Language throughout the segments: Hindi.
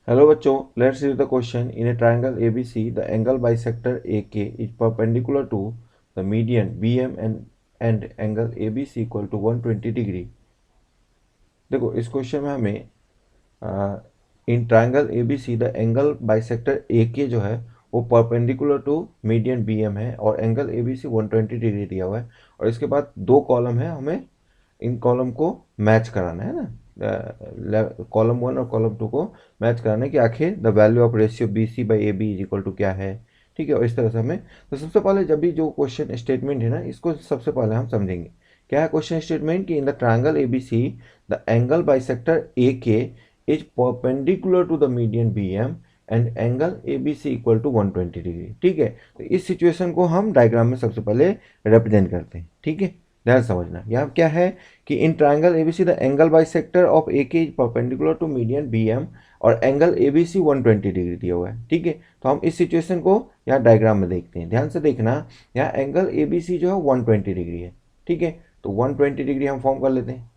Hello बच्चों, let's read the question. In a triangle ABC, the angle bisector AK is perpendicular to the median BM and angle ABC equal to 120 degree. देखो इस क्वेश्चन में हमें इन triangle ABC the angle bisector AK जो है वो परपेंडिकुलर टू मीडियन BM है और एंगल ABC 120 डिग्री दिया हुआ है और इसके बाद दो कॉलम है, हमें इन कॉलम को मैच कराना है ना, कॉलम 1 और कॉलम 2 को मैच कराना है कि आखिर the value of ratio BC by AB is equal to क्या है। ठीक है, और इस तरह से हमें तो सबसे पहले जब भी जो क्वेश्चन स्टेटमेंट है ना, इसको सबसे पहले हम समझेंगे। क्या है क्वेश्चन स्टेटमेंट कि in the triangle ABC the angle bisector AK is perpendicular to the median BM and angle ABC equal to 120 degree. ठीक है, तो इस सिचुएशन को हम डायग्राम में सबसे पहले रिप्रेजेंट करते हैं। ठीक है, ध्यान समझना। यहाँ क्या है कि in triangle ABC the angle bisector of AK is perpendicular to median BM और एंगल ABC 120 डिग्री दिया हुआ है। ठीक है, तो हम इस सिचुएशन को यहाँ डायग्राम में देखते हैं। ध्यान से देखना, यहाँ एंगल ABC जो है 120 डिग्री है। ठीक है, तो 120 डिग्री हम फॉर्म कर लेते हैं।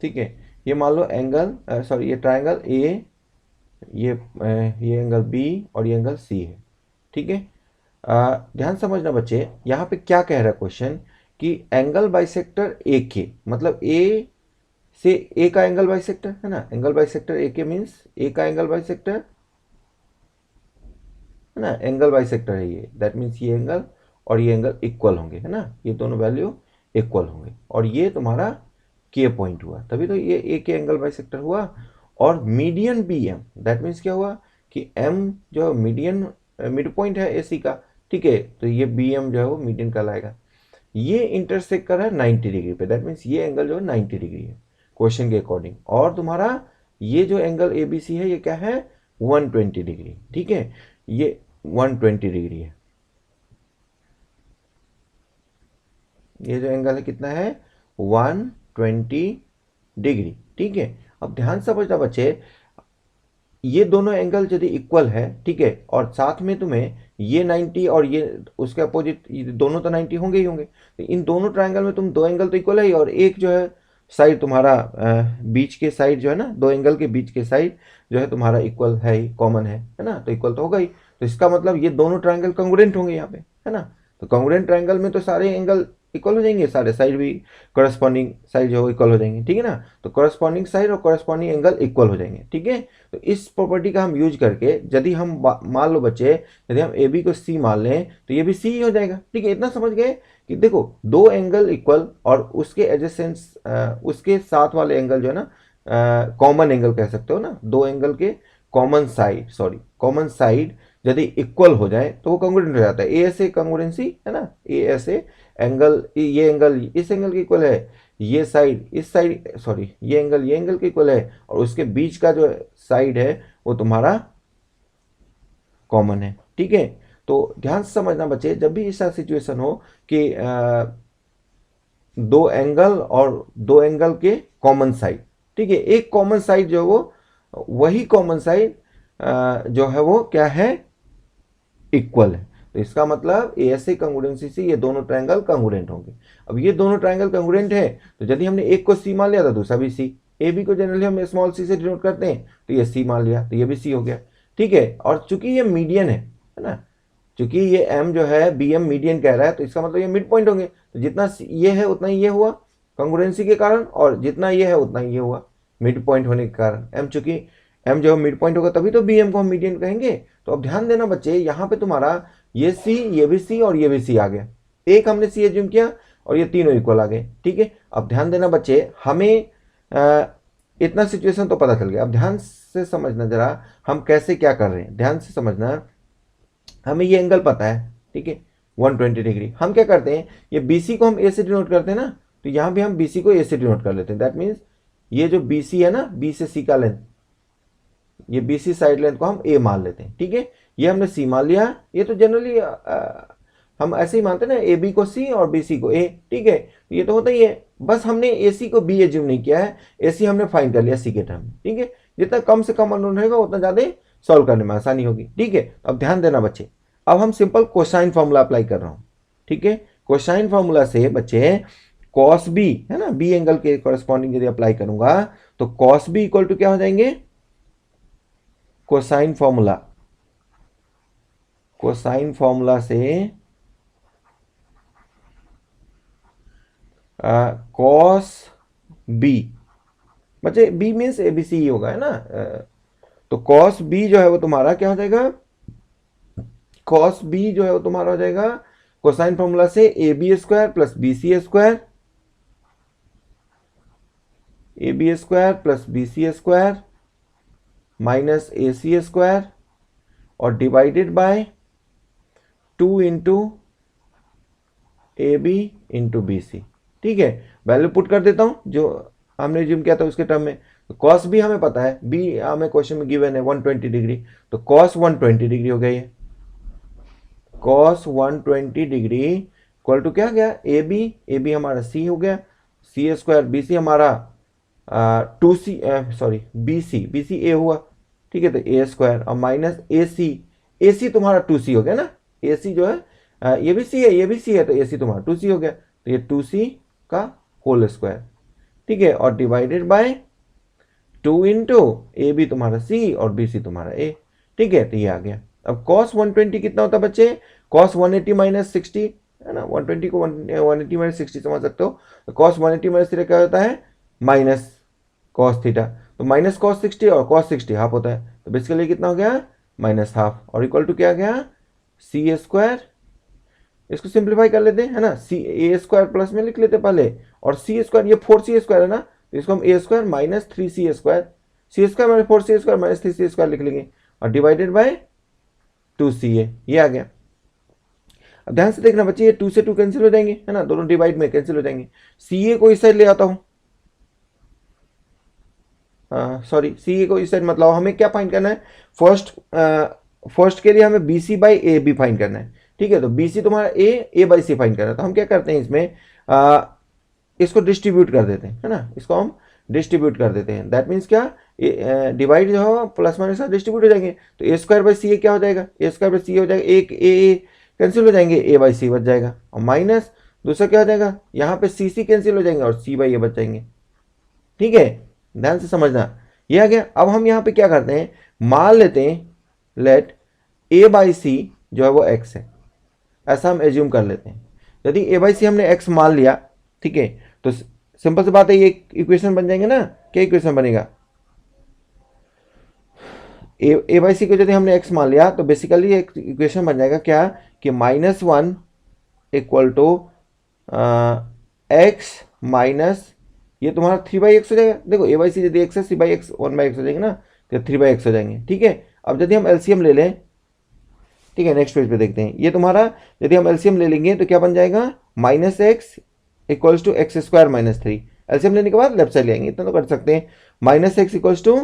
ठीक है, ये मान लो एंगल सॉरी ये ट्राइंगल A, ये एंगल B और ये एंगल C है। ठीक है, ध्यान समझना बच्चे, यहाँ पे क्या कह रहा है क्वेश्चन कि एंगल बाइसेक्टर AK मतलब A से A का एंगल बाइसेक्टर है ना, angle bisector AK means A का एंगल बाइसेक्टर है ना, एंगल बाइसेक्टर है ये, दैट मीन्स ये एंगल और ये एंगल इक्वल होंगे, है ना, ये दोनों वैल्यू इक्वल होंगे और ये तुम्हारा K पॉइंट हुआ, तभी तो ये A के एंगल बाइसेक्टर हुआ। और मीडियन BM दैट मीन्स क्या हुआ कि M जो मीडियन मिड पॉइंट है AC का। ठीक है, तो ये BM जो है वो मीडियन कहलाएगा। ये इंटरसेक्ट कर रहा है 90 डिग्री पे, दैट मीन्स ये एंगल जो है 90 डिग्री है क्वेश्चन के अकॉर्डिंग। और तुम्हारा ये जो एंगल ABC है ये क्या है, 120 डिग्री। ठीक है, ये 120 डिग्री है, ये जो एंगल है कितना है, 120 डिग्री। ठीक है, अब ध्यान से समझना बच्चे, ये दोनों एंगल यदि इक्वल है, ठीक है, और साथ में तुम्हें ये 90 और ये उसके अपोजिट दोनों तो 90 होंगे ही होंगे, तो इन दोनों ट्रायंगल में तुम दो एंगल तो इक्वल है ही, और एक जो है साइड तुम्हारा बीच के साइड जो है ना, दो एंगल के बीच के साइड जो है तुम्हारा इक्वल है ही, कॉमन है ना, तो इक्वल तो होगा ही। तो इसका मतलब ये दोनों ट्रायंगल कॉन्ग्रुएंट होंगे यहाँ पे, है ना। तो कॉन्ग्रुएंट ट्रायंगल में तो सारे एंगल इक्वल हो जाएंगे, सारे साइड भी करस्पॉन्डिंग साइड जो है इक्वल हो जाएंगे। ठीक है ना, तो करस्पॉन्डिंग साइड और करस्पॉन्डिंग एंगल इक्वल हो जाएंगे। ठीक है, तो इस प्रॉपर्टी का हम यूज करके यदि हम मान लो बच्चे, यदि हम ए बी को सी मान लें तो ये भी सी ही हो जाएगा। ठीक है, इतना समझ गए कि देखो दो एंगल इक्वल और उसके एडजेसेंट उसके साथ वाले एंगल जो है ना, कॉमन एंगल कह सकते हो ना, दो एंगल के कॉमन साइड यदि इक्वल हो जाए तो वो कॉन्ग्रुएंट हो जाता है। ए ऐसे कॉन्ग्रुएंसी है ना, ए ऐसे एंगल, ये एंगल इस एंगल के इक्वल है, ये साइड इस साइड सॉरी ये एंगल के इक्वल है, और उसके बीच का जो साइड है वो तुम्हारा कॉमन है। ठीक है, तो ध्यान से समझना बच्चे, जब भी ऐसा सिचुएशन हो कि दो एंगल और दो एंगल के कॉमन साइड, ठीक है, एक कॉमन साइड जो है वो वही कॉमन साइड जो है वो क्या है, इक्वल है, तो इसका मतलब ए ऐसे कंग्रुएंसी से ये दोनों ट्रायंगल कंग्रुएंट होंगे। अब ये दोनों ट्रायंगल कंग्रुएंट है तो यदि हमने एक को सी मान लिया तो दूसरा भी सी, ए बी को जनरली हम स्मॉल सी से डिनोट करते हैं, तो ये सी मान लिया तो ये भी सी हो गया। ठीक है, और चूंकि ये मीडियन है ना, चूंकि ये एम जो है बी एम मीडियन कह रहा है, तो इसका मतलब ये मिड पॉइंट होंगे, तो जितना ये है उतना ही ये हुआ कंग्रुएंसी के कारण, और जितना ये है उतना ही ये हुआ मिड पॉइंट होने के कारण। एम चूंकि एम जो मिड पॉइंट होगा तभी तो बी एम को हम मीडियन कहेंगे। तो अब ध्यान देना बच्चे, यहाँ पे तुम्हारा ये सी, ये भी सी और ये भी सी आ गया, एक हमने सी एज्यूम किया और ये तीनों इक्वल आ गए। ठीक है, अब ध्यान देना बच्चे, हमें इतना सिचुएशन तो पता चल गया। अब ध्यान से समझना जरा हम कैसे क्या कर रहे हैं, ध्यान से समझना। हमें ये एंगल पता है, ठीक है, 120 डिग्री। हम क्या करते हैं, ये BC को हम ए से डिनोट करते हैं ना, तो यहाँ भी हम BC को ए से डिनोट कर लेते हैं। दैट मीन्स ये जो BC है ना, B से C का लेंथ, ये BC साइड लेंथ को हम ए मान लेते हैं। ठीक है, ये हमने सी मान लिया, ये तो जनरली हम ऐसे ही मानते हैं ना, ए बी को सी और BC को ए। ठीक है, तो ये तो होता ही है, बस हमने AC को B एज्यूम नहीं किया है, AC हमने फाइंड कर लिया C के टर्म में। ठीक है, जितना कम से कम अननोन रहेगा उतना ज़्यादा सॉल्व करने में आसानी होगी। ठीक है, अब ध्यान देना बच्चे, अब हम सिंपल कोसाइन फॉर्मूला अप्लाई कर रहा हूँ। ठीक है, कोसाइन फॉर्मूला से बच्चे कॉस बी है ना, बी एंगल के कॉरेस्पॉन्डिंग यदि अप्लाई करूंगा तो कॉस बी इक्वल टू क्या हो जाएंगे, कोसाइन फॉर्मूला, कोसाइन फॉर्मूला से कॉस बी, बच्चे बी मीन्स एबीसी ही होगा है ना। तो कॉस बी जो है वो तुम्हारा क्या हो जाएगा, कॉस बी जो है वो तुम्हारा हो जाएगा कोसाइन फॉर्मूला से A B square plus B C square, A B square plus B C square minus A C square और divided by 2 into A B into B C. ठीक है, वैल्यू पुट कर देता हूं जो हमने जिम किया था उसके टर्म में। तो कॉस बी हमें पता है, बी हमें क्वेश्चन में गिवन है 120 डिग्री, तो कॉस 120 डिग्री हो गई है, कॉस 120 डिग्री इक्वल टू क्या गया, ए बी हमारा सी हो गया, सी स्क्वायर, बी सी हमारा 2c, सॉरी बी सी ए हुआ, ठीक है, तो ए स्क्वायर और माइनस ए सी तुम्हारा 2c हो गया ना, ए सी जो है ये भी सी है ये भी सी है, तो ए सी तुम्हारा 2c हो गया, तो ये 2c का होल स्क्वायर, ठीक है, और divided by 2 into A b तुम्हारा सी और बी सी तुम्हारा ए, ठीक है, तो ये आ गया। अब cos 120 कितना होता है बच्चे, cos 180 माइनस 60 है ना, 120 को 180 माइनस 60 समझ सकते हो, तो cos 180 माइनस थीटा क्या होता है, माइनस cos थीटा, तो माइनस cos 60 और cos 60 हाफ होता है, तो बेसिकली कितना हो गया, माइनस हाफ, और इक्वल टू क्या आ गया, सी स्क्वायर, इसको सिंप्लीफाई कर लेते हैं है ना, सी ए स्क्वायर प्लस में लिख लेते पहले, और सी स्क्वायर ये 4c स्क्वायर है ना, तो इसको हम A square minus 3c square, C square minus 4c square minus 3c square लिख लेंगे, और डिवाइडेड बाय 2ca, ये आ गया। अब ध्यान से देखना बच्चे, ये 2 से 2 कैंसिल हो जाएंगे है ना, दोनों डिवाइड में कैंसिल हो जाएंगे, ca को इस साइड ले आता हूं, सॉरी सी को इस साइड मतलब हमें क्या फाइंड करना है, फर्स्ट के लिए हमें B C by A B find करना है, ठीक है, तो बी सी तुम्हारा ए बाई सी फाइंड करना है, तो हम क्या करते हैं इसमें इसको डिस्ट्रीब्यूट कर देते हैं है ना, इसको हम डिस्ट्रीब्यूट कर देते हैं, दैट मीन्स क्या, डिवाइड जो है प्लस माइनस डिस्ट्रीब्यूट हो जाएंगे, तो ए स्क्वायर बाई सी ए क्या हो जाएगा, ए स्क्वायर बाई सी हो जाएगा, एक ए कैंसिल हो जाएंगे, ए बाई सी बच जाएगा, और माइनस दूसरा क्या हो जाएगा, यहाँ पे सी कैंसिल हो जाएंगे और सी बाई ए बच जाएंगे, ठीक है, ध्यान से समझना, ये आ गया। अब हम यहाँ पे क्या करते हैं, मान लेते हैं लेट ए बाई सी जो है वो x है, ऐसा हम एज्यूम कर लेते हैं, यदि ए बाई सी हमने x मान लिया, ठीक है, तो सिंपल सी बात है, ये इक्वेशन बन जाएंगे ना, क्या इक्वेशन बनेगा, ए बाई सी को यदि हमने x मान लिया तो बेसिकली एक इक्वेशन बन जाएगा क्या, कि -1 इक्वल टू एक्स माइनस ये तुम्हारा 3/x हो जाएगा, देखो ए बाई सी यदि x है, सी बाई एक्स 1/x हो जाएंगे ना, तो 3/x हो जाएंगे, ठीक है। अब यदि हम एलसीएम ले लें, ठीक है, नेक्स्ट पेज पे देखते हैं, ये तुम्हारा यदि हम एलसीएम ले लेंगे तो क्या बन जाएगा, -x equals to x square minus 3, LCM लेने के बाद लेफ्ट साइड ले आएंगे, इतना तो कर सकते हैं, -x इक्वल्स टू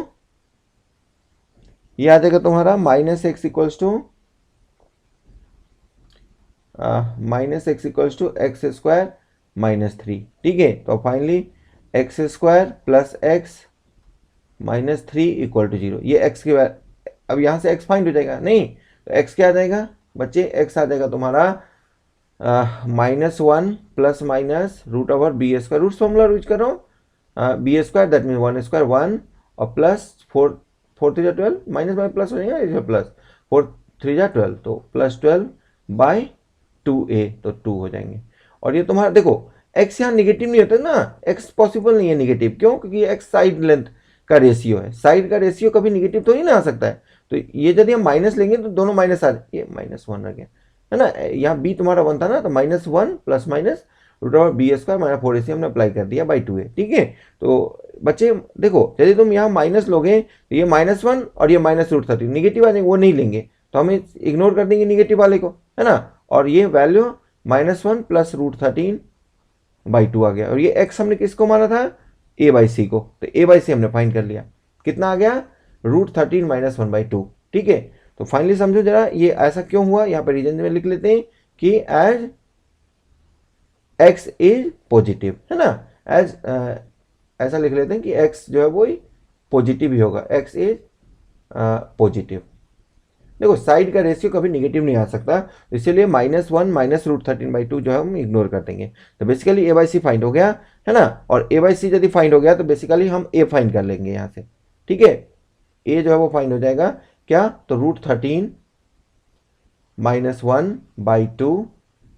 ये आ जाएगा तुम्हारा -x equals to x square minus 3, ठीक है, तो finally x square plus x minus 3 equal to 0, ये एक्स के बाद अब यहाँ से एक्स फाइंड हो जाएगा, नहीं तो एक्स क्या आ जाएगा बच्चे, एक्स आ जाएगा तुम्हारा -1 plus minus root over b square, root formula use कर रहा हूँ, b square that mean 1 square 1 और प्लस 4 3 जा 12 माइनस बाई प्लस हो जाएगा, प्लस 4 3 जा 12, तो प्लस 12 बाई 2a, तो 2 हो जाएंगे। और ये तुम्हारा देखो x यहाँ निगेटिव नहीं होता ना, x पॉसिबल नहीं है निगेटिव, क्यों, क्योंकि x साइड लेंथ का रेशियो है, साइड का रेशियो कभी निगेटिव तो नहीं ना आ सकता है, तो ये यदि हम माइनस लेंगे तो दोनों माइनस आ जाए, ये -1 रह गया है ना, यहाँ b तुम्हारा 1 था ना, तो -1 plus minus root over b square minus 4ac हमने अप्लाई कर दिया बाई 2a, ठीक है। तो बच्चे देखो यदि तुम यहाँ माइनस लोगे तो ये -1 और ये -√30 निगेटिव आ जाएंगे, वो नहीं लेंगे, तो हमें इग्नोर कर देंगे निगेटिव वाले को है ना, और ये वैल्यू -1 प्लस √13 बाई 2 आ गया, और ये x हमने किसको माना था, a बाई सी को, तो a बाई सी हमने फाइंड कर लिया, कितना आ गया, √13 माइनस 1/2, ठीक है। तो फाइनली समझो जरा ये ऐसा क्यों हुआ, यहाँ पे रीजन में लिख लेते हैं कि एज x इज पॉजिटिव है ना, एज ऐसा लिख लेते हैं कि x जो है वो पॉजिटिव ही होगा, x इज पॉजिटिव, देखो साइड का रेशियो कभी निगेटिव नहीं आ सकता, इसीलिए -1 माइनस √13/2 जो है हम इग्नोर कर देंगे। तो basically a by c find हो गया है ना, और ए बाई सी यदि फाइंड हो गया तो बेसिकली हम ए फाइंड कर लेंगे यहाँ से, ठीक है। ए जो है वो फाइंड हो जाएगा क्या, तो √13 -1/2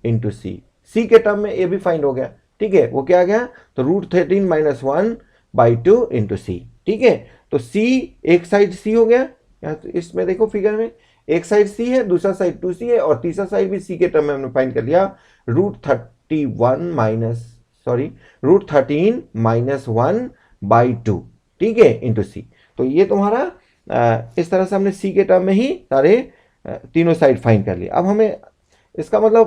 इंटू सी के टर्म में ए भी फाइंड हो गया, ठीक है। वो क्या आ गया, तो √13 -1/2 इंटू सी, ठीक है। तो सी एक साइड सी हो गया, यहाँ तो इसमें देखो फिगर में एक साइड सी है, दूसरा साइड 2c है, और तीसरा साइड भी सी के टर्म में हमने फाइंड कर लिया, √13 -1/2, ठीक है, इंटू सी। तो ये तुम्हारा इस तरह से हमने सी के टर्म में ही सारे तीनों साइड फाइंड कर लिया। अब हमें इसका मतलब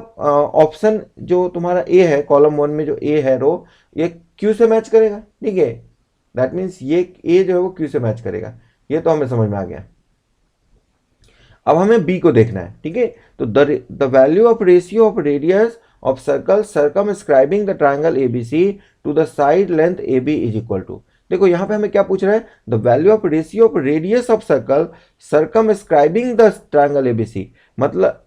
ऑप्शन जो तुम्हारा ए है, कॉलम 1 में जो ए है रो, ये क्यू से मैच करेगा, ठीक है। दैट मीन्स ये ए जो है वो क्यू से मैच करेगा, ये तो हमें समझ में आ गया। अब हमें बी को देखना है, ठीक है। तो the value of ratio of radius of circle circumscribing the triangle ABC to the side length A B is equal to, देखो यहाँ पे हमें क्या पूछ रहा है, the value of ratio of radius of circle circumscribing the triangle ABC, मतलब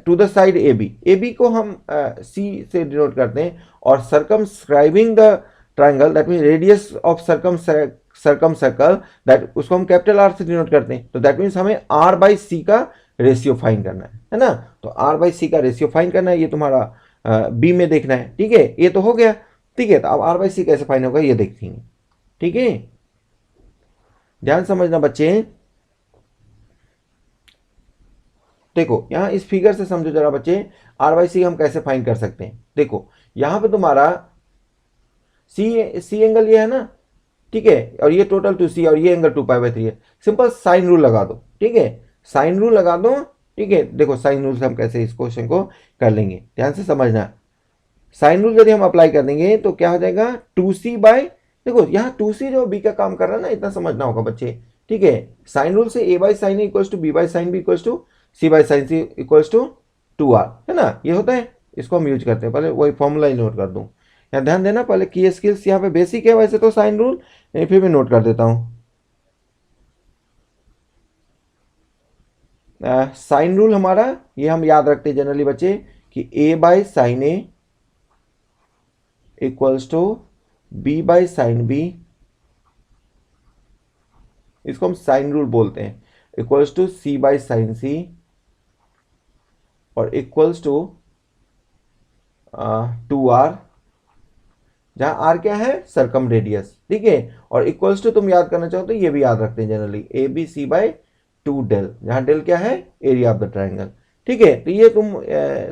to the side A B को हम सी से डिनोट करते हैं, और circumscribing the triangle that mean radius of circum circle that, उसको हम कैपिटल आर से डिनोट करते हैं। तो दैट मीन्स हमें आर बाई सी का रेशियो फाइंड करना है ना। तो आर बाई सी का रेशियो फाइंड करना है, ये तुम्हारा बी में देखना है, ठीक है। ये तो हो गया, ठीक है। तो अब आर बाई सी कैसे फाइंड होगा ये देखेंगे, ठीक है। ध्यान समझना बच्चे, देखो यहां इस फिगर से समझो जरा बच्चे, आर बाई सी हम कैसे फाइंड कर सकते हैं। देखो यहां पे तुम्हारा सी एंगल ये है ना, ठीक है, और ये टोटल 2c और ये एंगल 2π/3 है। सिंपल साइन रूल लगा दो, ठीक है, साइन रूल लगा दो, ठीक है। देखो साइन रूल से हम कैसे इस क्वेश्चन को कर लेंगे, ध्यान से समझना। साइन रूल यदि हम अप्लाई कर देंगे तो क्या हो जाएगा, 2c बाय, देखो यहाँ 2c जो बी का काम कर रहा है ना, इतना समझना होगा बच्चे, ठीक है। साइन रूल से a by sine A equals to B by sine B equals to C by sine c equals to 2r, है ना, ये होता है। इसको हम यूज करते हैं, पहले वही फॉर्मूला ही नोट कर दूं, यहाँ ध्यान देना, पहले की स्किल्स यहाँ पे बेसिक है वैसे तो साइन रूल, फिर मैं नोट कर देता हूँ। साइन रूल हमारा ये हम याद रखते हैं जनरली बच्चे कि a by sine A equals to B by sine B, इसको हम साइन रूल बोलते हैं, equals to C by sine C, और इक्वल्स टू 2r, जहां आर क्या है, सर्कम रेडियस, ठीक है। और इक्वल्स टू तुम याद करना चाहो तो ये भी याद रखते हैं generally, a b C by 2 del, जहां डेल क्या है, एरिया ऑफ द ट्राइंगल, ठीक है। तो ये तुम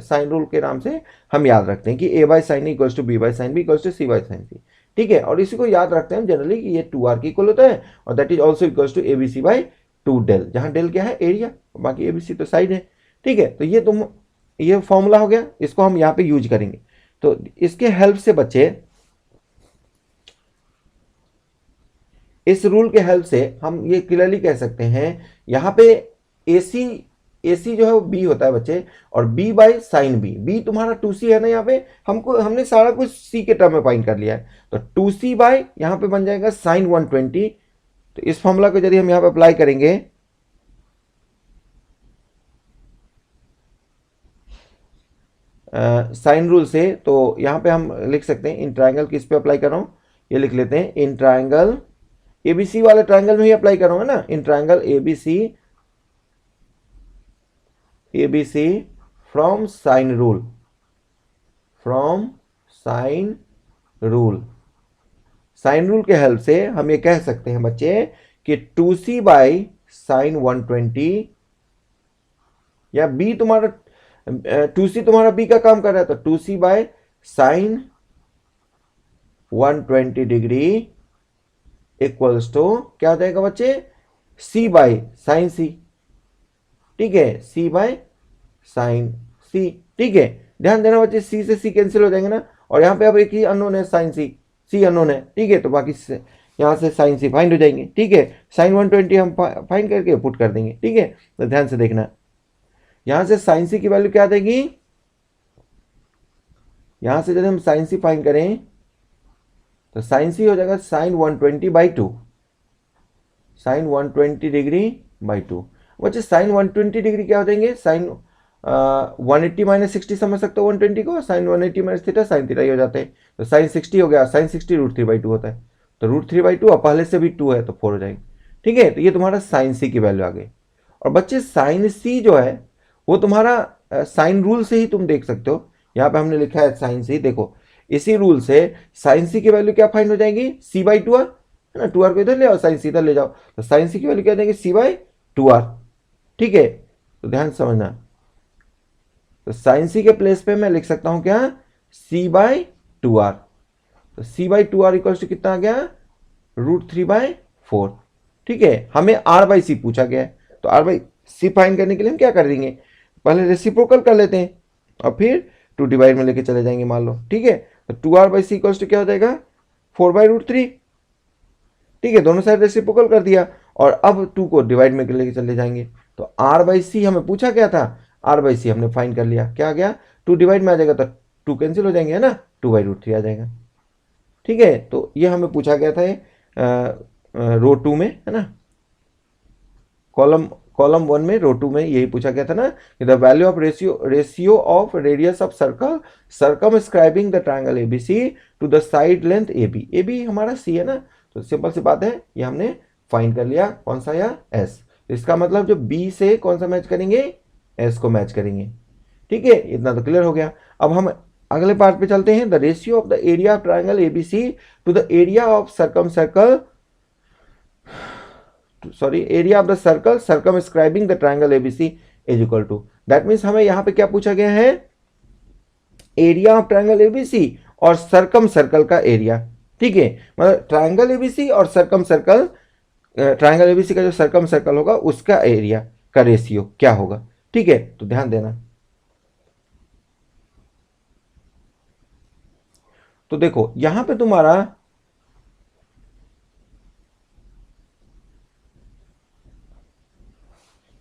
साइन रूल के नाम से हम याद रखते हैं कि A by sine equals to B by sine B equals to C by sine C, ठीक है। और इसी को याद रखते हैं जनरली कि ये 2r की इक्वल होता है, और that is also equals to a b C by 2 del, जहां डेल क्या है, एरिया, बाकी ए बी सी तो साइड है, ठीक है। तो ये तुम, ये फॉर्मूला हो गया, इसको हम यहाँ पे यूज करेंगे। तो इसके हेल्प से बच्चे, इस रूल के हेल्प से हम ये क्लियरली कह सकते हैं, यहाँ पे AC जो है वो B होता है बच्चे, और B बाई साइन B तुम्हारा 2C है ना, यहाँ पे हमने सारा कुछ C के टर्म में फाइंड कर लिया है। तो 2C बाई यहाँ पे बन जाएगा साइन 120। तो इस फॉर्मूला को यदि हम यहाँ पे अप्लाई करेंगे, साइन रूल से, तो यहाँ पे हम लिख सकते हैं, इन ट्राइंगल किस पे अप्लाई कर रहा हूँ, ये लिख लेते हैं, इन ट्राइंगल ABC वाले ट्राइंगल में ही अप्लाई करूंगा ना, in triangle ABC from sine rule, sine rule के हेल्प से हम ये कह सकते हैं बच्चे कि 2c बाई साइन 120, या B तुम्हारा 2c तुम्हारा B का काम कर रहा है, तो 2c by sine 120 degree equals to क्या हो जाएगा बच्चे, C बाई साइन C, ठीक है, C बाई साइन C, ठीक है। ध्यान देना बच्चे, C से C कैंसिल हो जाएंगे ना, और यहाँ पे अब एक ही अननोन है, साइन C अननोन है, ठीक है। तो बाकी यहाँ से साइन C फाइंड हो जाएंगे, ठीक है। साइन 120 हम फाइंड करके पुट कर देंगे, ठीक है। तो ध्यान से देखना, यहाँ से साइन C की वैल्यू क्या आ जाएगी, यहाँ से यदि हम साइन C फाइंड करें तो साइन C हो जाएगा sine 120 by 2, sine 120 degree by 2। बच्चे साइन 120 डिग्री क्या हो जाएंगे, साइन 180 माइनस 60 समझ सकते हो 120 को, sine 180 minus theta sine theta ही हो जाते हैं। तो साइन 60 हो गया, साइन 60 √3/2 होता है, तो √3/2 और पहले से भी 2 है तो 4 हो जाएंगे। ठीक है, तो ये तुम्हारा साइन सी की वैल्यू आ गई। और बच्चे साइन सी जो है वो तुम्हारा साइन रूल से ही तुम देख सकते हो, यहाँ पे हमने लिखा है साइन सी, देखो इसी रूल से साइन सी की वैल्यू क्या फाइंड हो जाएगी, c/2r है ना, 2r को इधर ले आओ, साइन सी इधर ले जाओ, तो साइन सी की वैल्यू क्या हो जाएगी, c/2r। ठीक है, तो ध्यान समझना, तो साइन सी के प्लेस पे मैं लिख सकता हूं क्या, c/2r, तो c/2r इक्वल्स टू कितना आ गया, √3/4। ठीक है, हमें r/c पूछा गया है, तो r/c फाइंड करने के लिए हम क्या कर देंगे, पहले रेसिप्रोकल कर लेते हैं और फिर 2 डिवाइड में लेके चले जाएंगे मान लो। ठीक है, तो 2r/c इक्वल्स टू क्या हो जाएगा, 4/√3। ठीक है, दोनों साइड रेसिप्रोकल कर दिया और अब 2 को डिवाइड में लेके चले जाएंगे, तो r/c हमें पूछा गया था, r/c हमने फाइंड कर लिया, क्या आ गया, 2 डिवाइड में आ जाएगा तो 2 कैंसिल हो जाएंगे है ना, 2/√3 आ जाएगा। ठीक है, तो ये हमें पूछा गया था रो 2 में है ना, कॉलम 1 में रो 2 में यही पूछा गया था ना, कि the value of ratio of radius of circle circumscribing the triangle ABC to the side length AB। AB हमारा C है ना, तो सिंपल सी बात है, ये हमने फाइंड कर लिया, कौन सा या S। तो इसका मतलब जो B से कौन सा मैच करेंगे, S को मैच करेंगे। ठीक है, इतना तो क्लियर हो गया। अब हम अगले पार्ट पे चलते हैं, the ratio of the area of triangle ABC to the area of area of the circle circumscribing the triangle ABC is equal to, that means हमें यहां पे क्या पूछा गया है, एरिया ऑफ ट्रायंगल ABC और सर्कम सर्कल का एरिया। ठीक है, मतलब ट्रायंगल ABC और सर्कम सर्कल, ट्रायंगल ABC का जो सर्कम सर्कल होगा उसका एरिया का रेशियो क्या होगा। ठीक है, तो ध्यान देना, तो देखो यहां पे तुम्हारा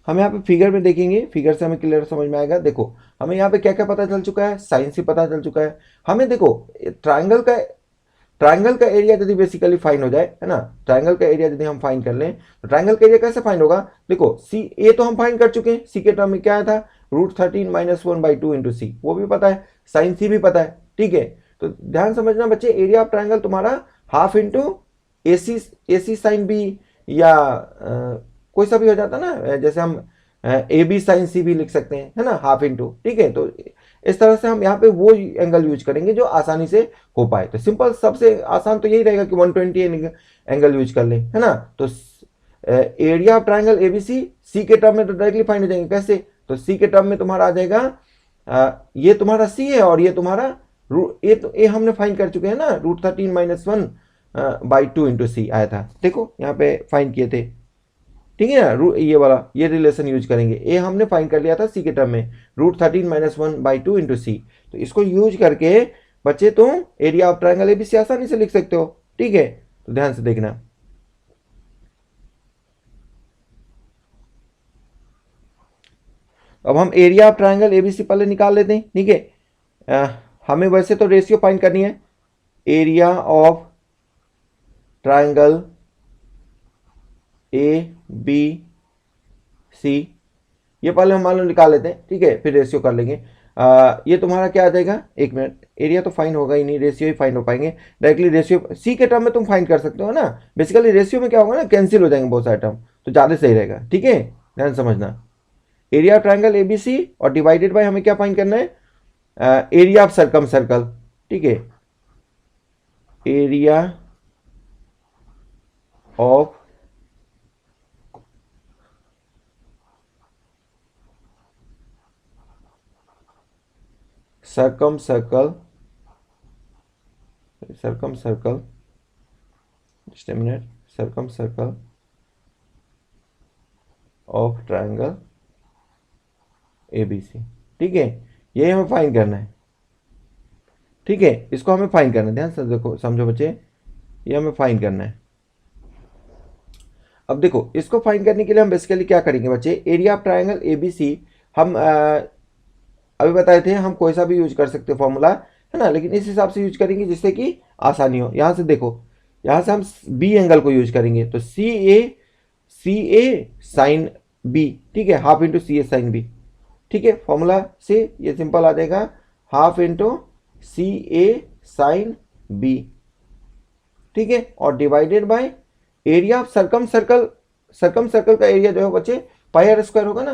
हम यहाँ पे फिगर में देखेंगे, फिगर से हमें क्लियर समझ में आएगा। देखो हमें यहाँ पे क्या क्या पता चल चुका है, साइन से पता चल चुका है हमें। देखो ट्रायंगल का एरिया यदि बेसिकली फाइंड हो जाए है ना, ट्रायंगल का एरिया यदि हम फाइंड कर लें तो ट्रायंगल का एरिया कैसे फाइंड होगा, देखो सी ए तो हम फाइंड कर चुके हैं, सी के टर्म में क्या आया था, √13 - 1/2 इंटू सी, वो भी पता है, साइन सी भी पता है। ठीक है, तो ध्यान समझना बच्चे, एरिया ऑफ ट्रायंगल तुम्हारा half into AC sine B, या कोई सा भी हो जाता ना, जैसे हम AB साइन सी भी लिख सकते हैं है ना, हाफ इंटू। ठीक है, तो इस तरह से हम यहाँ पे वो एंगल यूज करेंगे जो आसानी से हो पाए। तो सिंपल सबसे आसान तो यही रहेगा कि 120 एंगल यूज कर ले है ना। तो एरिया ऑफ ट्रायंगल ABC सी के टर्म में तो डायरेक्टली फाइंड हो जाएंगे, कैसे, तो सी के टर्म में तुम्हारा आ जाएगा ये तुम्हारा C है और ये तुम्हारा ए हमने फाइंड कर चुके हैं ना, √13 - 1/2 इंटू सी आया था, देखो यहाँ पे फाइंड किए थे। ठीक है ना, ये वाला ये रिलेशन यूज करेंगे, ए हमने फाइंड कर लिया था सी के टर्म में, √13 - 1/2 इंटू सी। तो इसको यूज करके बच्चे तुम एरिया ऑफ ट्रायंगल ABC आसानी से लिख सकते हो। ठीक है, तो ध्यान से देखना, अब हम एरिया ऑफ ट्रायंगल ABC पहले निकाल लेते हैं। ठीक है, हमें वैसे तो रेशियो फाइंड करनी है, एरिया ऑफ ट्रायंगल ABC ये पहले हम मान लो निकाल लेते हैं। ठीक है, फिर रेशियो कर लेंगे। ये तुम्हारा क्या आ जाएगा, एक मिनट, एरिया तो फाइंड होगा ही नहीं, रेशियो ही फाइंड हो पाएंगे डायरेक्टली। रेशियो सी के टर्म में तुम फाइंड कर सकते हो ना, बेसिकली रेशियो में क्या होगा ना, कैंसिल हो जाएंगे बहुत सारे टर्म, तो ज़्यादा सही रहेगा। ठीक है, ध्यान समझना, एरिया ऑफ ट्रायंगल ABC और डिवाइडेड बाय हमें क्या फाइंड करना है, एरिया ऑफ सर्कम सर्कल। ठीक है, area of circum circle just a minute, circum circle of triangle ABC। ठीक है, ये हमें फाइंड करना है। ठीक है, इसको हमें फाइंड करना है, ध्यान से देखो, समझो बच्चे, ये हमें फाइंड करना है। अब देखो इसको फाइंड करने के लिए हम बेसिकली क्या करेंगे बच्चे, एरिया ऑफ ट्रायंगल ABC हम अभी बताए थे हम कोई सा भी यूज कर सकते फॉर्मूला है ना, लेकिन इस हिसाब से यूज करेंगे जिससे कि आसानी हो। यहाँ से देखो, यहाँ से हम B एंगल को यूज करेंगे, तो सी ए साइन बी, ठीक है, हाफ इंटू सी ए साइन बी, ठीक है। फॉर्मूला से ये सिंपल आ जाएगा, हाफ इंटू सी ए साइन बी, ठीक है, और divided by area of circum circle. Circum circle का एरिया जो है बच्चे पाई आर स्क्वायर होगा ना।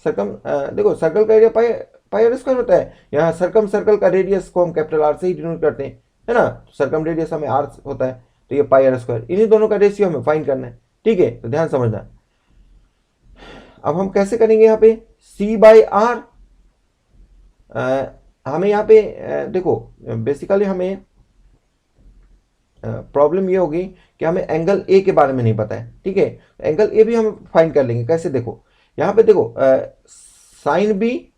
सर्कम देखो सर्कल का area pi pi R square होता है। यहाँ सर्कम सर्कल का रेडियस को हम कैपिटल आर से ही डिनोट करते हैं, है ना। सर्कम रेडियस हमें आर होता है, तो ये पाई आर स्क्वायर, इन्हीं दोनों का रेशियो हमें फाइंड करना है, ठीक है। तो ध्यान समझना। अब हम कैसे करेंगे यहाँ पे सी बाई आर, हमें यहाँ पे देखो बेसिकली हमें प्रॉब्लम ये होगी कि हमें एंगल ए के बारे में नहीं पता है, ठीक है। एंगल ए भी हम फाइंड कर लेंगे। कैसे, देखो यहाँ पे देखो साइन बी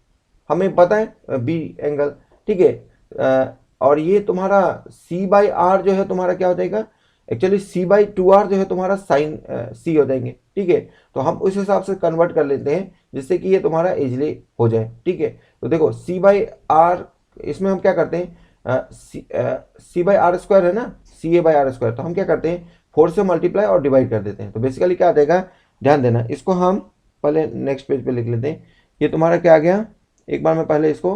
हमें पता है बी एंगल, ठीक है। और ये तुम्हारा सी बाई आर जो है तुम्हारा क्या हो जाएगा, actually C by two R जो है तुम्हारा साइन सी हो जाएंगे, ठीक है। तो हम उस हिसाब से कन्वर्ट कर लेते हैं जिससे कि ये तुम्हारा इजिली हो जाए, ठीक है। तो देखो सी बाई आर, इसमें हम क्या करते हैं, सी बाई आर स्क्वायर है ना, सी ए बाई आर स्क्वायर, तो हम क्या करते हैं 4 से मल्टीप्लाई और डिवाइड कर देते हैं। तो बेसिकली क्या आ जाएगा, ध्यान देना, इसको हम पहले नेक्स्ट पेज पे लिख लेते हैं। ये तुम्हारा क्या आ गया, एक बार मैं पहले इसको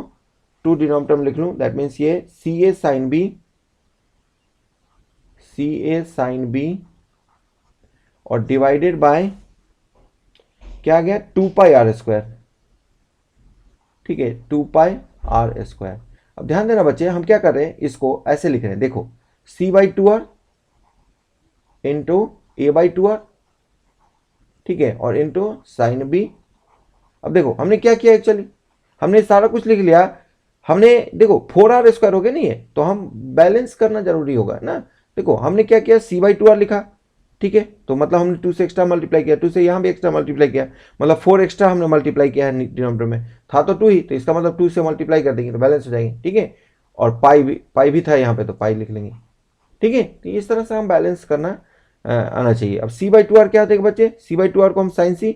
2 डिनोमिनेटर में लिख लूँ, दैट मीन्स ये सी ए साइन बी, सी ए साइन बी और डिवाइडेड बाय क्या आ गया 2 पाई आर स्क्वायर, ठीक है, 2 पाई आर स्क्वायर। अब ध्यान देना बच्चे, हम क्या कर रहे हैं, इसको ऐसे लिख रहे हैं, देखो C by two R into A by two R, ठीक है, और इंटू साइन बी। अब देखो हमने क्या किया, एक्चुअली हमने सारा कुछ लिख लिया। हमने देखो 4r स्क्वायर हो गया नहीं है, तो हम बैलेंस करना जरूरी होगा ना। देखो हमने क्या किया, सी बाई टू आर लिखा, ठीक है, तो मतलब हमने 2 से एक्स्ट्रा मल्टीप्लाई किया, 2 से यहाँ भी एक्स्ट्रा मल्टीप्लाई किया, मतलब 4 एक्स्ट्रा हमने मल्टीप्लाई किया है डिनोमिनेटर में, था तो 2 ही, तो इसका मतलब 2 से मल्टीप्लाई कर देंगे तो बैलेंस हो जाएंगे, ठीक है। और पाई भी था यहाँ पे, तो पाई लिख लेंगे, ठीक है। तो इस तरह से हम बैलेंस करना आना चाहिए। अब सी बाई टू आर क्या होता है बच्चे, सी बाई टू आर को हम साइन सी,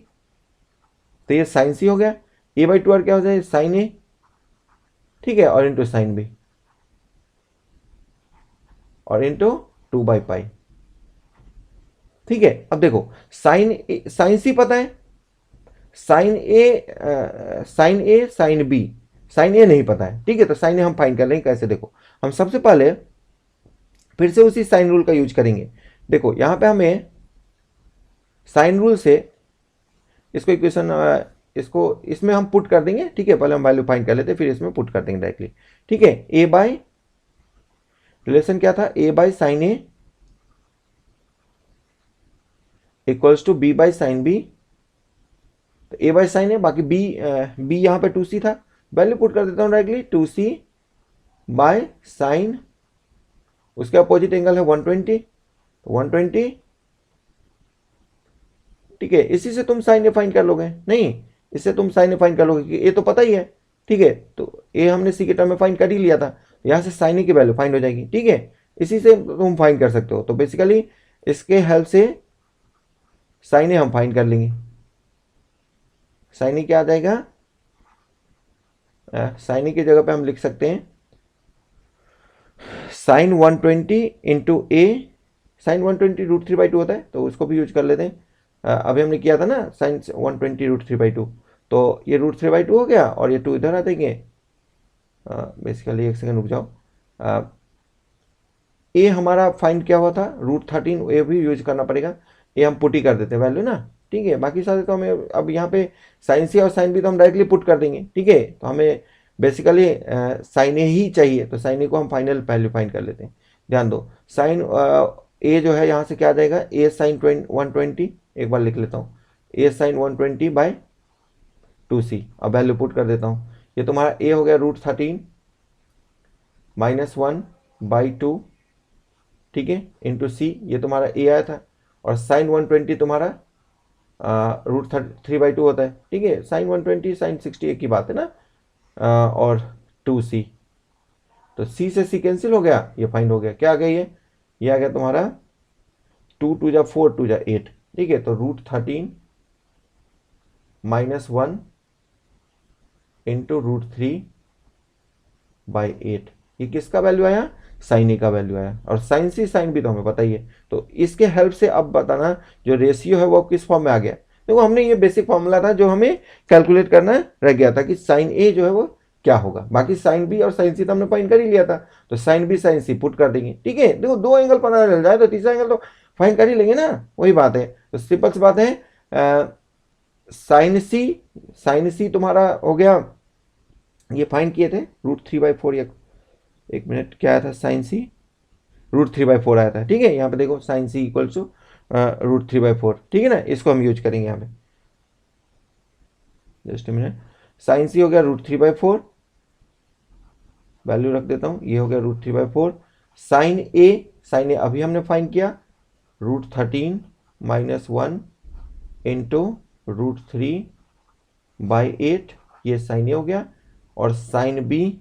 तो ये साइन सी हो गया। ए बाई टू आर क्या हो जाए, साइन ए, ठीक है, और इंटू साइन बी और इंटू 2 बाई पाई, ठीक है। अब देखो साइन सी पता है, साइन ए साइन बी, साइन ए नहीं पता है, ठीक है। तो साइन ए हम फाइंड कर लेंगे, कैसे, देखो हम सबसे पहले फिर से उसी साइन रूल का यूज करेंगे। देखो यहां पे हमें साइन रूल से इसको इक्वेशन इसको इसमें हम पुट कर देंगे, ठीक है। पहले हम वैल्यू फाइंड कर लेते हैं, फिर इसमें पुट कर देंगे डायरेक्टली, ठीक है। ए बाई रिलेशन क्या था, A by sine A equals to B by sine B. तो ए बाई साइन ए, बाकी बी यहाँ पे 2c था, वैल्यू पुट कर देता हूँ डायरेक्टली, 2c बाय साइन, उसके अपोजिट एंगल है 120, 120, ठीक है। इसी से तुम साइन ए फाइंड कर लोगे, नहीं इससे तुम साइन ए फाइंड कर लोगे कि ए तो पता ही है, ठीक है। तो ए हमने सी के टर्म में फाइंड कर ही लिया था, यहाँ से साइन ए की वैल्यू फाइंड हो जाएगी, ठीक है। इसी से तुम फाइंड कर सकते हो। तो बेसिकली इसके हेल्प से साइन ए हम फाइंड कर लेंगे। साइन ए क्या आ जाएगा, साइन ए की जगह पे हम लिख सकते हैं sine 120 into A, sine 120 root 3 by 2 होता है, तो उसको भी यूज कर लेते हैं। अभी हमने किया था ना साइन 120 रूट 3 बाई 2, तो ये रूट 3 बाई 2 हो गया और ये 2 इधर आ देंगे। बेसिकली एक सेकंड रुक जाओ, ए हमारा फाइंड क्या हुआ था रूट 13, ए भी यूज करना पड़ेगा, ए हम पुट ही कर देते हैं वैल्यू ना, ठीक है। बाकी सारे तो हमें अब यहाँ पे साइन सी और साइन बी तो हम डायरेक्टली पुट कर देंगे, ठीक है। तो हमें बेसिकली साइन ए ही चाहिए, तो साइन ए को हम फाइनल वैल्यू फाइंड कर लेते हैं। ध्यान दो, साइन ए जो है यहाँ से क्या आ जाएगा, ए साइन 120, एक बार लिख लेता हूँ, ए साइन 120 बाई 2c। अब वैल्यू पुट कर देता हूँ, ये तुम्हारा ए हो गया रूट 13 -1 बाई 2, ठीक है, इंटू सी, ये तुम्हारा ए आया था, और साइन 120 तुम्हारा रूट 3 बाई 2 होता है, ठीक है। साइन 120 साइन 60 एक ही बात है ना, और 2c, तो c से c कैंसिल हो गया, ये फाइंड हो गया, क्या आ गया ये आ गया तुम्हारा 2 2 जा 4 2 जा 8, ठीक है। तो रूट 13 -1 इंटू रूट 3 बाई 8, ये किसका वैल्यू आया, साइन ए का वैल्यू आया, और साइन सी साइन बी तो हमें पता ही है। तो इसके हेल्प से अब बताना जो रेशियो है वो किस फॉर्म में आ गया। देखो हमने ये बेसिक फॉर्मूला था जो हमें कैलकुलेट करना रह गया था कि साइन ए जो है वो क्या होगा, बाकी साइन बी और साइन सी तो हमने फाइंड कर ही लिया था, तो साइन बी साइन सी पुट कर देंगे। ठीक है, देखो दो एंगल पता चल जाए तो तीसरा एंगल तो फाइंड कर ही लेंगे ना, वही बात है। तो सिंपल सी बात है, साइन सी तुम्हारा हो गया, ये फाइंड किए थे √3/4, या एक मिनट क्या आया था, साइन सी √3/4 आया था। ठीक है, यहाँ पे देखो साइन सी इक्वल टू √3/4, ठीक है ना, इसको हम यूज करेंगे यहाँ पे। जस्ट मिनट, साइन सी हो गया √3/4, वैल्यू रख देता हूँ, ये हो गया √3/4। साइन ए अभी हमने फाइंड किया, √13 - 1 इंटू √3/8, ये साइन ए हो गया। और साइन बी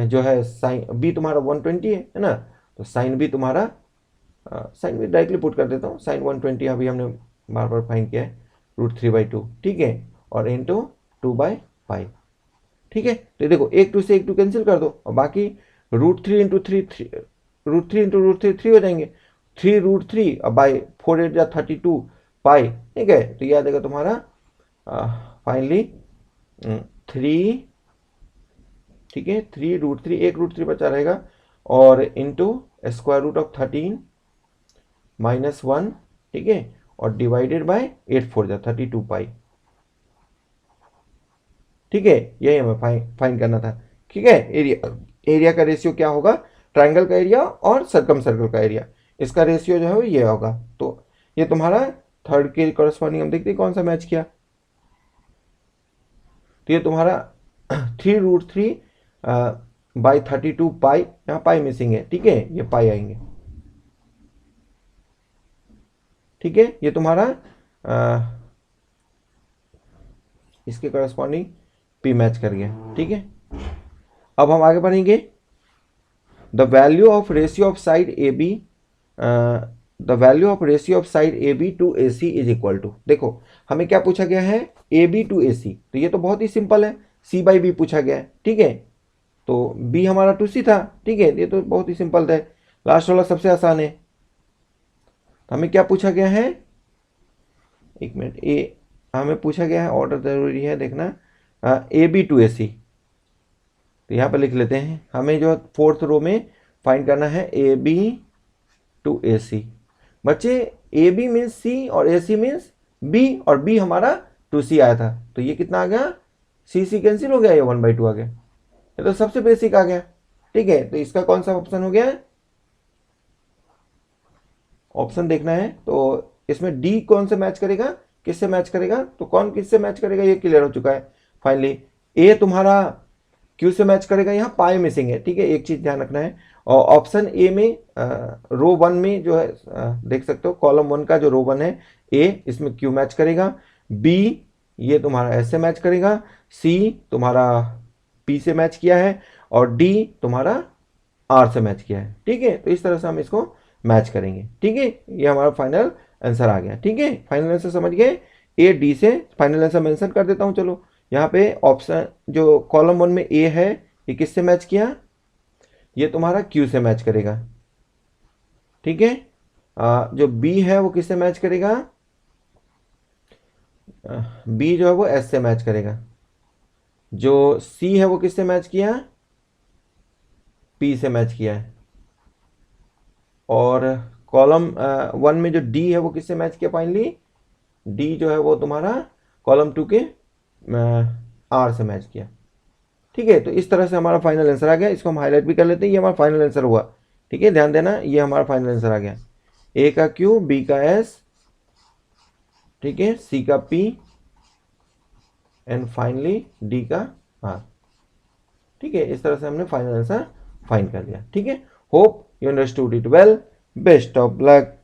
जो है, साइन बी तुम्हारा 120 है ना, तो साइन बी तुम्हारा, साइन बी डायरेक्टली पुट कर देता हूँ, साइन 120 अभी हमने बार बार फाइंड किया है, √3/2, ठीक है, और इंटू 2/5। ठीक है, तो देखो एक 2 से एक 2 कैंसिल कर दो, और बाकी √3 इंटू 3 हो जाएंगे, 3√3 अब बाई 4 8 32 पाई। ठीक है, तो यह आ जाएगा तुम्हारा फाइनली 3, ठीक है, 3√3, एक √3 बचा रहेगा, और इंटू √13 - 1, ठीक है, और डिवाइडेड बाय 8 4 32 पाई। ठीक है, यही हमें फाइंड करना था। ठीक है, एरिया का रेशियो क्या होगा, ट्राइंगल का एरिया और सर्कम सर्कल का एरिया, इसका रेशियो जो है ये होगा। तो ये तुम्हारा थर्ड के कॉरेस्पॉन्डिंग हम देखते हैं कौन सा मैच किया। तो ये तुम्हारा 3√3/32 पाई, यहाँ पाई मिसिंग है, ठीक है, ये पाई आएंगे। ठीक है, ये तुम्हारा इसके कॉरेस्पॉन्डिंग पी मैच कर गया। ठीक है, अब हम आगे बढ़ेंगे। The value of ratio of side A B, the value of ratio of side A B to A C is equal to, देखो हमें क्या पूछा गया है, ए बी टू ए सी, तो ये तो बहुत ही सिंपल है, C/B पूछा गया है। ठीक है, तो B हमारा 2C था। ठीक है, ये तो बहुत ही सिंपल था, लास्ट वाला सबसे आसान है। तो हमें क्या पूछा गया है, एक मिनट, हमें पूछा गया है, ऑर्डर जरूरी है देखना, ए बी टू ए सी, तो यहाँ पर लिख लेते हैं, हमें जो 4th रो में फाइंड करना है ए बी टू ए सी। बच्चे ए बी मीन्स सी और ए सी मीन्स बी, और बी हमारा 2C आया था, तो ये कितना आ गया, सी कैंसिल हो गया, ये 1/2 आ गया, ये तो सबसे बेसिक आ गया। ठीक है, तो इसका कौन सा ऑप्शन हो गया, ऑप्शन देखना है, तो इसमें डी कौन से मैच करेगा, किससे मैच करेगा, तो कौन किससे मैच करेगा ये क्लियर हो चुका है फाइनली। ए तुम्हारा क्यू से मैच करेगा, यहाँ पाई मिसिंग है। ठीक है, एक चीज ध्यान रखना है, और ऑप्शन ए में रो 1 में जो है देख सकते हो, कॉलम 1 का जो रो 1 है ए, इसमें क्यू मैच करेगा, बी ये तुम्हारा एस से मैच करेगा, सी तुम्हारा पी से मैच किया है, और डी तुम्हारा आर से मैच किया है। ठीक है, तो इस तरह से हम इसको मैच करेंगे। ठीक है, ये हमारा फाइनल आंसर आ गया। ठीक है, फाइनल आंसर समझ गए, ए डी से फाइनल आंसर मेंशन कर देता हूं। चलो यहाँ पे ऑप्शन जो कॉलम 1 में ए है, ये किससे मैच किया, ये तुम्हारा क्यू से मैच करेगा। ठीक है, जो बी है वो किससे मैच करेगा, बी जो है वो एस से मैच करेगा। जो सी है वो किससे मैच किया, पी से मैच किया है। और कॉलम 1 में जो डी है वो किससे मैच किया, फाइनली डी जो है वो तुम्हारा कॉलम 2 के आर से मैच किया। ठीक है, तो इस तरह से हमारा फाइनल आंसर आ गया, इसको हम हाईलाइट भी कर लेते हैं, ये हमारा फाइनल आंसर हुआ। ठीक है, ध्यान देना, ये हमारा फाइनल आंसर आ गया, ए का क्यू, बी का एस, ठीक है, सी का पी, एंड फाइनली डी का आर। ठीक है, इस तरह से हमने फाइनल आंसर फाइंड कर लिया। ठीक है, hope you understood it well, best of luck.